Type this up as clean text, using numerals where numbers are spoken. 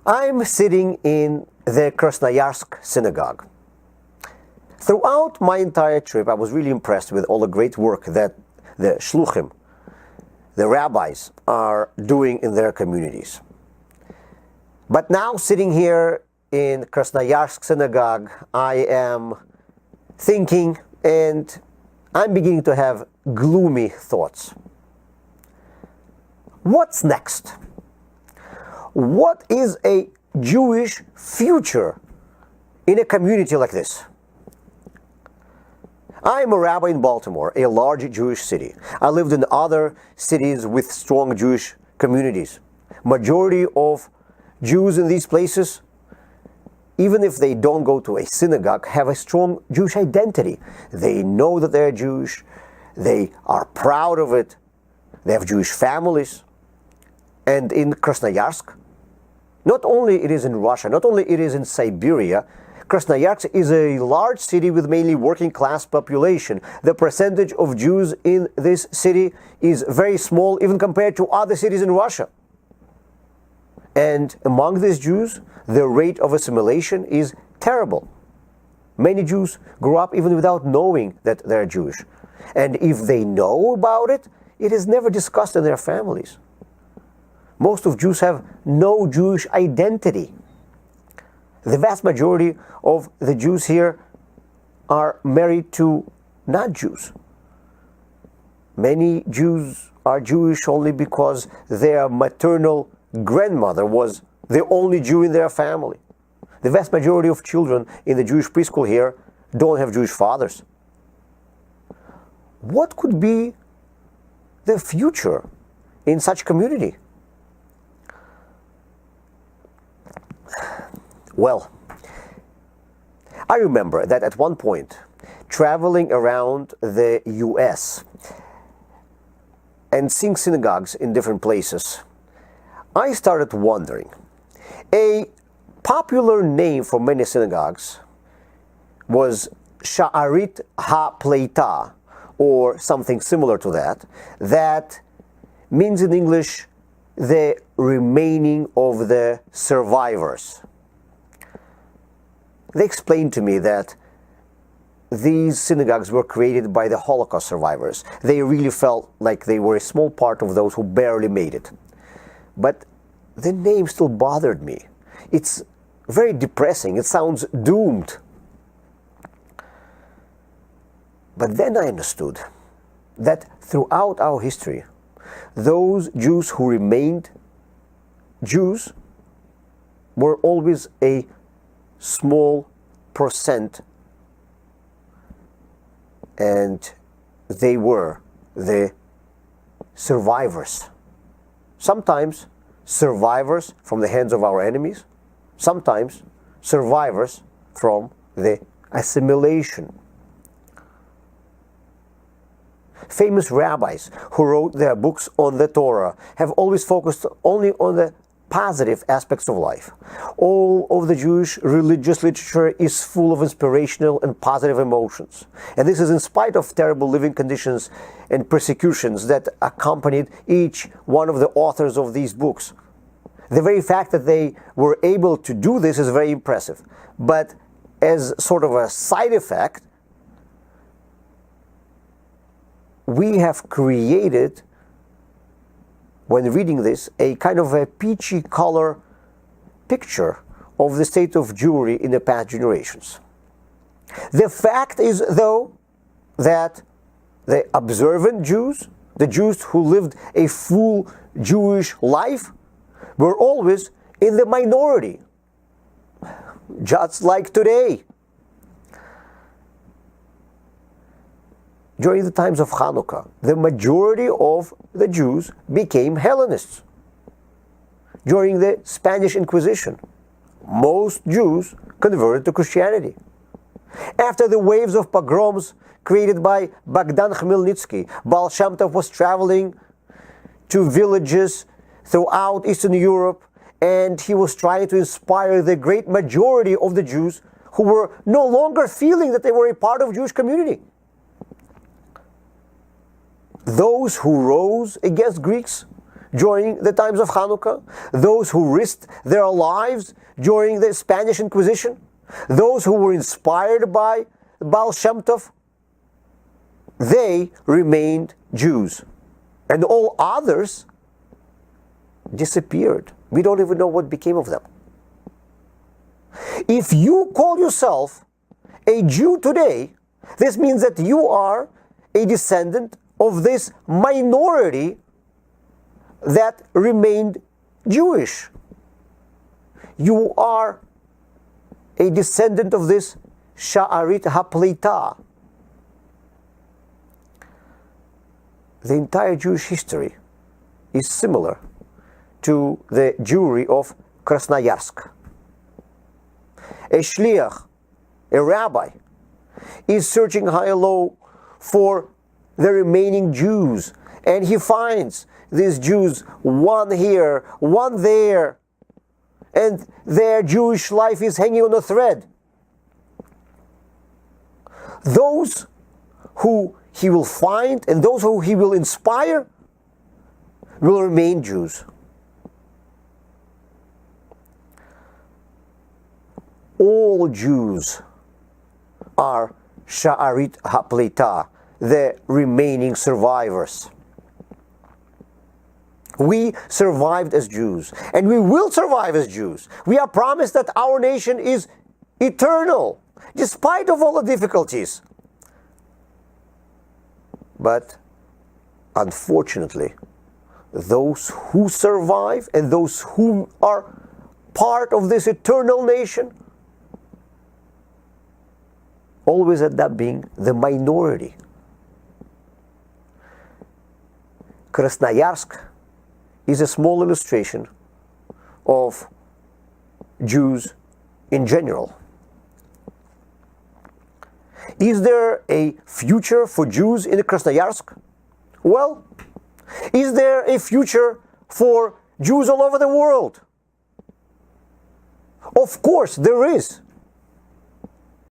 I'm sitting in the Krasnoyarsk synagogue. Throughout my entire trip, I was really impressed with all the great work that the shluchim, the rabbis, are doing in their communities. But now, sitting here in Krasnoyarsk synagogue, I am thinking and I'm beginning to have gloomy thoughts. What's next? What is a Jewish future in a community like this? I am a rabbi in Baltimore, a large Jewish city. I lived in other cities with strong Jewish communities. Majority of Jews in these places, even if they don't go to a synagogue, have a strong Jewish identity. They know that they're Jewish. They are proud of it. They have Jewish families. And in Krasnoyarsk, not only it is in Russia, not only it is in Siberia, Krasnoyarsk is a large city with mainly working class population. The percentage of Jews in this city is very small, even compared to other cities in Russia. And among these Jews, the rate of assimilation is terrible. Many Jews grow up even without knowing that they're Jewish. And if they know about it, it is never discussed in their families. Most of Jews have no Jewish identity. The vast majority of the Jews here are married to not-Jews. Many Jews are Jewish only because their maternal grandmother was the only Jew in their family. The vast majority of children in the Jewish preschool here don't have Jewish fathers. What could be the future in such community? Well, I remember that at one point, traveling around the US and seeing synagogues in different places, I started wondering. A popular name for many synagogues was Sha'arit HaPleita, or something similar to that, that means in English, the remaining of the survivors. They explained to me that these synagogues were created by the Holocaust survivors. They really felt like they were a small part of those who barely made it. But the name still bothered me. It's very depressing. It sounds doomed. But then I understood that throughout our history, those Jews who remained Jews were always a small percent, and they were the survivors. Sometimes survivors from the hands of our enemies, sometimes survivors from the assimilation. Famous rabbis who wrote their books on the Torah have always focused only on the positive aspects of life. All of the Jewish religious literature is full of inspirational and positive emotions. And this is in spite of terrible living conditions and persecutions that accompanied each one of the authors of these books. The very fact that they were able to do this is very impressive. But as sort of a side effect, we have created, when reading this, a kind of a peachy color picture of the state of Jewry in the past generations. The fact is, though, that the observant Jews, the Jews who lived a full Jewish life, were always in the minority, just like today. During the times of Hanukkah, the majority of the Jews became Hellenists. During the Spanish Inquisition, most Jews converted to Christianity. After the waves of pogroms created by Bogdan Khmelnytsky, Baal Shem Tov was traveling to villages throughout Eastern Europe, and he was trying to inspire the great majority of the Jews who were no longer feeling that they were a part of Jewish community. Those who rose against Greeks during the times of Hanukkah, those who risked their lives during the Spanish Inquisition, those who were inspired by Baal Shem Tov, they remained Jews. And all others disappeared. We don't even know what became of them. If you call yourself a Jew today, this means that you are a descendant of this minority that remained Jewish. You are a descendant of this Sha'arit HaPleita. The entire Jewish history is similar to the Jewry of Krasnoyarsk. A shliach, a rabbi, is searching high and low for the remaining Jews, and he finds these Jews, one here, one there, and their Jewish life is hanging on a thread. Those who he will find and those who he will inspire will remain Jews. All Jews are Sha'arit HaPleita, the remaining survivors. We survived as Jews, and we will survive as Jews. We are promised that our nation is eternal, despite of all the difficulties. But unfortunately, those who survive and those who are part of this eternal nation always end up being the minority. Krasnoyarsk is a small illustration of Jews in general. Is there a future for Jews in Krasnoyarsk? Well, is there a future for Jews all over the world? Of course there is.